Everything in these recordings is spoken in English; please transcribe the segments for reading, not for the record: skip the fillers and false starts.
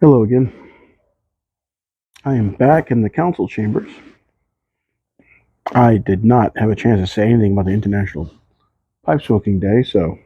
Hello again. I am back in the council chambers. I did not have a chance to say anything about the International Pipe Smoking Day, so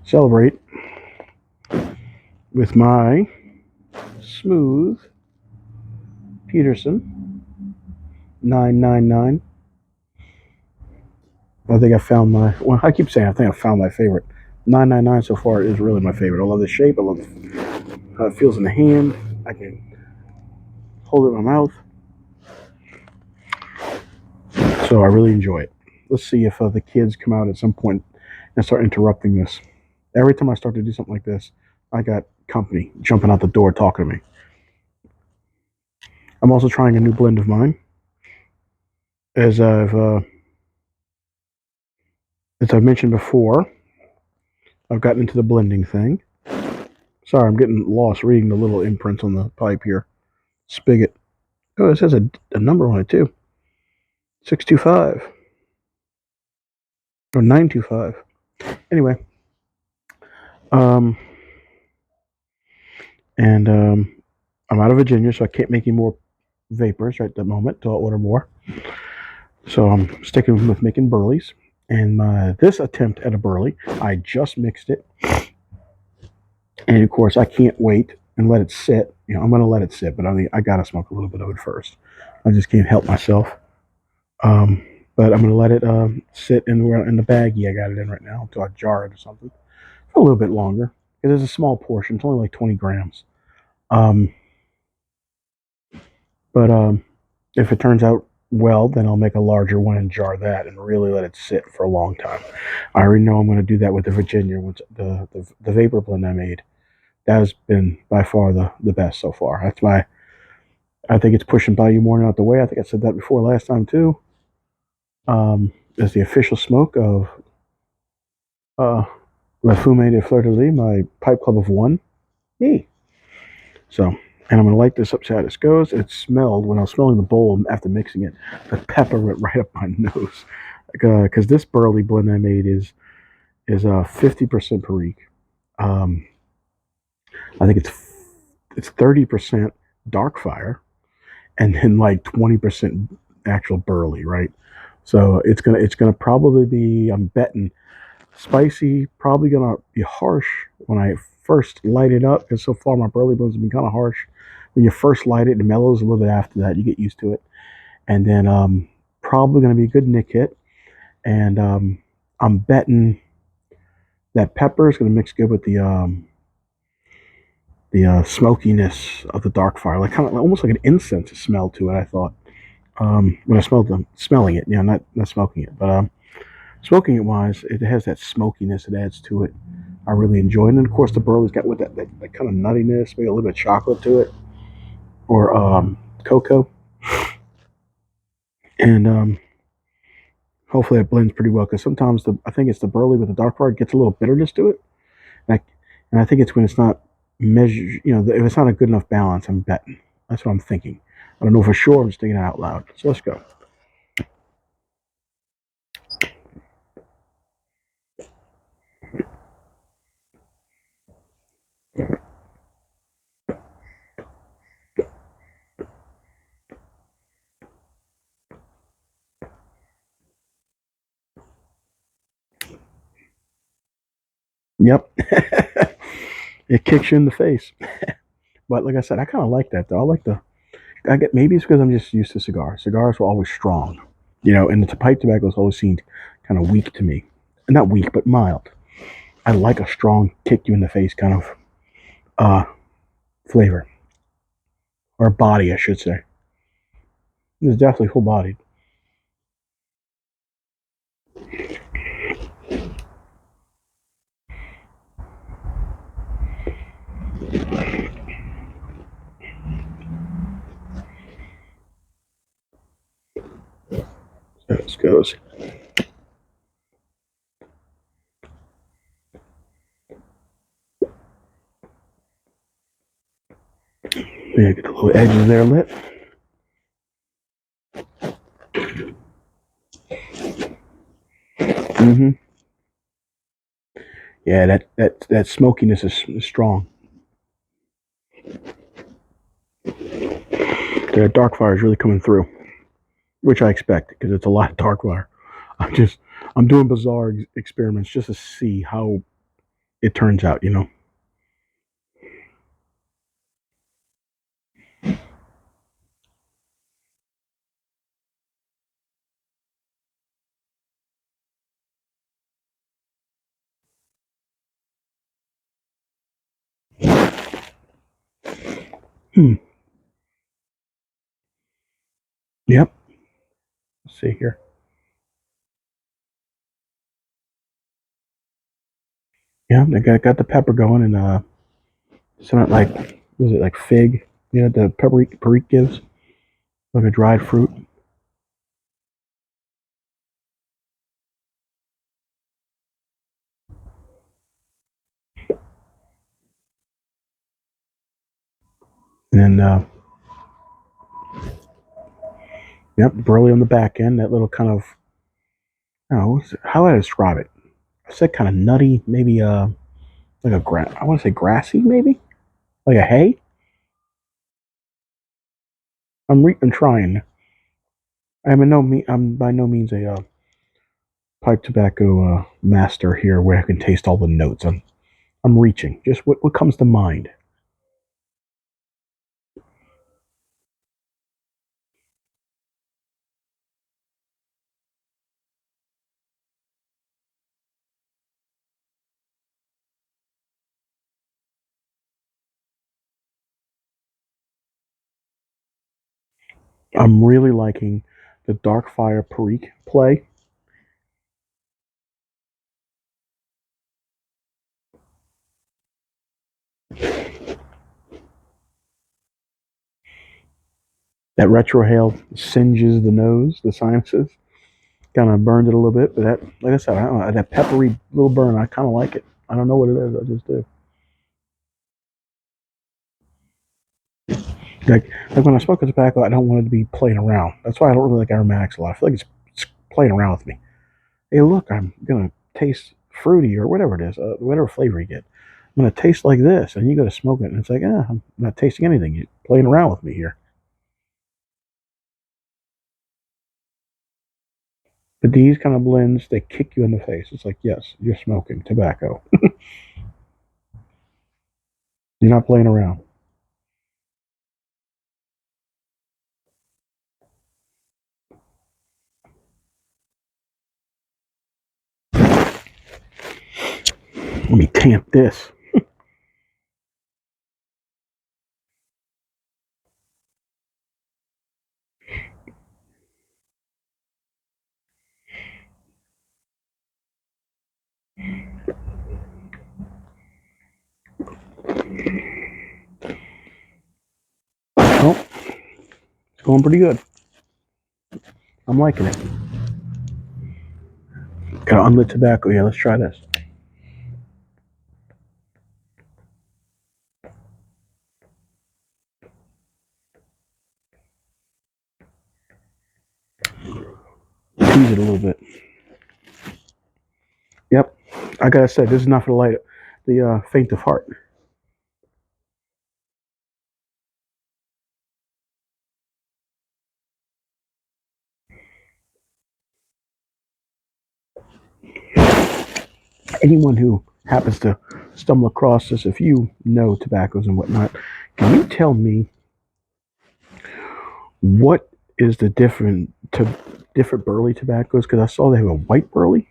celebrate with my smooth Peterson 999. I think I found my, well, I keep saying I think I found my favorite. 999 so far is really my favorite. I love the shape. I love how it feels in the hand. I can hold it in my mouth. So I really enjoy it. Let's see if the kids come out at some point and start interrupting this. Every time I start to do something like this, I got company jumping out the door talking to me. I'm also trying a new blend of mine, as I've mentioned before. I've gotten into the blending thing. Sorry, I'm getting lost reading the little imprints on the pipe here. Spigot. Oh, it says a number on it too. 625 or 925. Anyway, um, and I'm out of Virginia, so I can't make any more vapors right at the moment till I order more. So I'm sticking with making burleys. And this attempt at a burley, I just mixed it. And of course, I can't wait and let it sit. You know, I'm going to let it sit, but I got to smoke a little bit of it first. I just can't help myself. Um, but I'm going to let it sit in the baggie I got it in right now until I jar it or something for a little bit longer. It is a small portion. It's only like 20 grams. Um, but if it turns out well, then I'll make a larger one and jar that and really let it sit for a long time. I already know I'm going to do that with the Virginia, the vapor blend I made. That has been by far the best so far. That's why I think it's pushing Bayou Morning out the way. I think I said that before last time too. As the official smoke of uh, La Fumée de Fleur-De-Lys, my pipe club of one, me. So, and I'm going to light this up, see how this goes. It smelled, when I was smelling the bowl after mixing it, the pepper went right up my nose. Because this burley blend I made is 50% Perique. Um, I think it's 30% dark fire, and then like 20% actual burley, right? So it's gonna probably be, I'm betting, spicy, probably gonna be harsh when I first light it up, because so far my burley blends have been kind of harsh. When you first light it, it mellows a little bit after that. You get used to it, and then probably gonna be a good nick hit. And I'm betting that pepper is gonna mix good with the smokiness of the dark fire, like kind of almost like an incense smell to it. I thought when I smelled them, smelling it, not smoking it, but smoking it wise, it has that smokiness it adds to it. I really enjoy it. And then, of course, the burley's got with that kind of nuttiness, maybe a little bit of chocolate to it, or cocoa, and hopefully it blends pretty well. Because sometimes I think it's the burley with the dark fire gets a little bitterness to it, and I think it's when it's not measured. If it's not a good enough balance, I'm betting. That's what I'm thinking. I don't know for sure. I'm just thinking it out loud. So let's go. Yep. It kicks you in the face. But like I said, I kind of like that though. I get, maybe it's because I'm just used to cigars. Cigars were always strong, and the pipe tobacco's always seemed kind of weak to me. Not weak, but mild. I like a strong, kick you in the face kind of uh, flavor, or body, I should say. It's definitely full bodied. There it goes. Yeah, get the little edges there lit. Mm-hmm. Yeah, that smokiness is strong. The dark fire is really coming through, which I expect because it's a lot of dark fire. I'm doing bizarre experiments just to see how it turns out. Hmm. Yep. Let's see here. Yeah, they got the pepper going and something like was it like fig? The peppery gives like a dried fruit. And then yep, burley on the back end. That little kind of I don't know how would I describe it? I said kind of nutty, maybe like a grass. I want to say grassy, maybe like a hay. I'm trying. I'm by no means a pipe tobacco master here, where I can taste all the notes. I'm reaching. Just what comes to mind. I'm really liking the dark fire perique play. That retrohale singes the nose, the sinuses. Kind of burned it a little bit, but that, like I said, I don't know, that peppery little burn, I kind of like it. I don't know what it is, I just do. Like when I smoke a tobacco, I don't want it to be playing around. That's why I don't really like aromatics a lot. I feel like it's playing around with me. Hey, look, I'm gonna taste fruity or whatever it is, whatever flavor you get. I'm gonna taste like this, and you go to smoke it, and it's like, I'm not tasting anything. You're playing around with me here. But these kind of blends, they kick you in the face. It's like, yes, you're smoking tobacco. You're not playing around. Let me tamp this. Oh, it's going pretty good. I'm liking it. Got unlit tobacco. Yeah, let's try this. Tease it a little bit. Yep. I gotta say, this is not for the faint of heart. Anyone who happens to stumble across this, if you know tobaccos and whatnot, can you tell me what is the different burley tobaccos? Because I saw they have a white burley.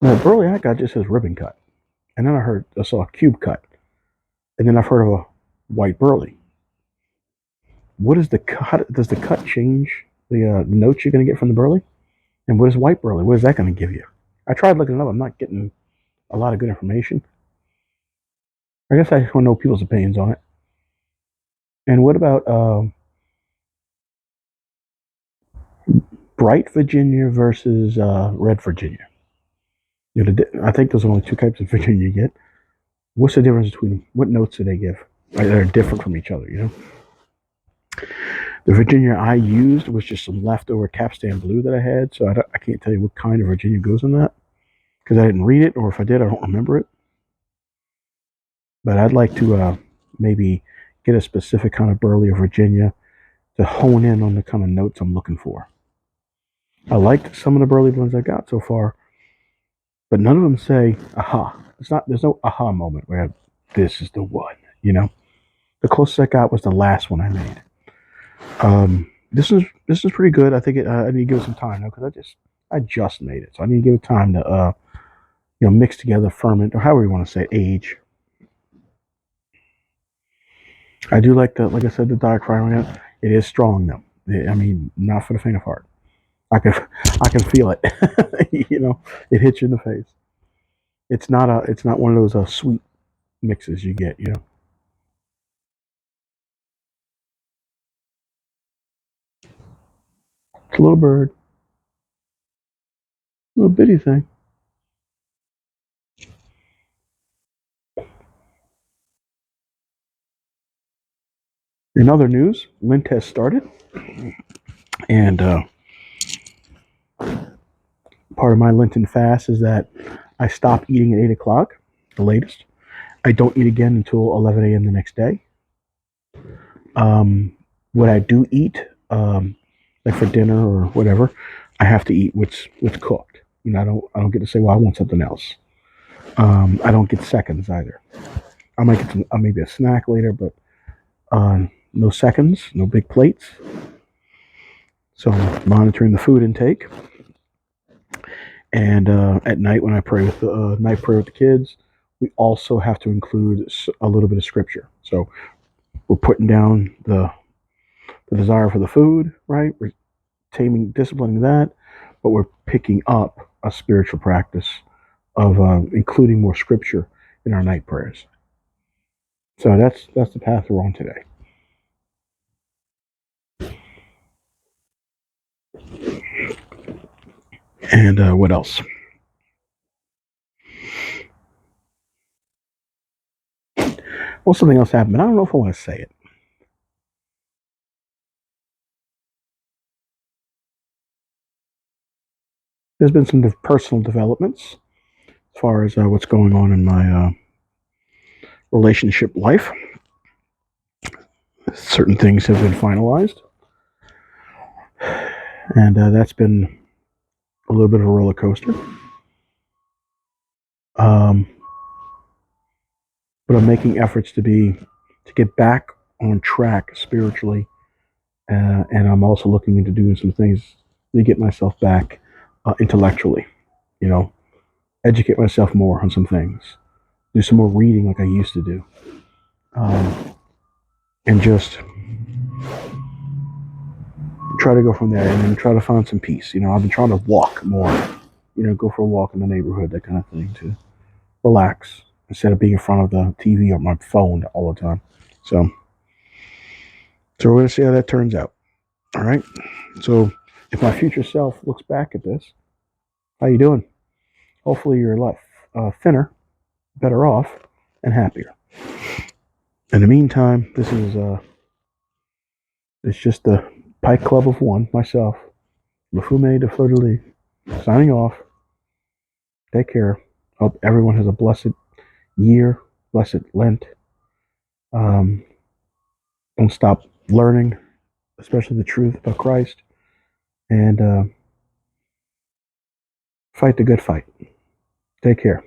Now, the burley I got just says ribbon cut, and then I saw a cube cut, and then I've heard of a white burley. What is the cut? Does the cut change the notes you're going to get from the burley? And what is white burley? What is that going to give you? I tried looking it up. I'm not getting a lot of good information. I guess I just want to know people's opinions on it. And what about bright Virginia versus red Virginia? I think those are only two types of Virginia you get. What's the difference between them? What notes do they give? They're different from each other. The Virginia I used was just some leftover capstan blue that I had, so I can't tell you what kind of Virginia goes in that because I didn't read it, or if I did, I don't remember it. But I'd like to maybe get a specific kind of burley of Virginia to hone in on the kind of notes I'm looking for. I liked some of the burley blends I got so far, but none of them say aha. There's no aha moment where this is the one, you know. The closest I got was the last one I made. This is pretty good. I think I need to give it some time though, because I just made it, so I need to give it time to mix together, ferment, or however you want to say it, age. I do like I said, the diachromate. It is strong though. I mean, not for the faint of heart. I can feel it. It hits you in the face. It's not one of those sweet mixes you get. It's a little bird, little bitty thing. In other news, Lent has started, and part of my Lenten fast is that I stop eating at 8 o'clock, the latest. I don't eat again until 11 a.m. the next day. What I do eat, like for dinner or whatever, I have to eat what's cooked. I don't get to say, well, I want something else. I don't get seconds either. I might get maybe a snack later, but no seconds, no big plates. So I'm monitoring the food intake. And at night, when I pray with the night prayer with the kids, we also have to include a little bit of scripture. So we're putting down the desire for the food, right? We're disciplining that, but we're picking up a spiritual practice of including more scripture in our night prayers. So that's the path we're on today. And what else? Well, something else happened, but I don't know if I want to say it. There's been some personal developments as far as what's going on in my relationship life. Certain things have been finalized, and that's been a little bit of a roller coaster. Um, but I'm making efforts to get back on track spiritually, and I'm also looking into doing some things to get myself back intellectually. You know, educate myself more on some things, do some more reading like I used to do, and just try to go from there and then try to find some peace. I've been trying to walk more. Go for a walk in the neighborhood, that kind of thing, to relax instead of being in front of the TV or my phone all the time. So, so we're gonna see how that turns out. All right. So, if my future self looks back at this, how you doing? Hopefully, you're a lot thinner, better off, and happier. In the meantime, it's just the Pike Club of One, myself, Lefume de Fluer-De-Lys, signing off. Take care. Hope everyone has a blessed year, blessed Lent. Um, don't stop learning, especially the truth about Christ, and fight the good fight. Take care.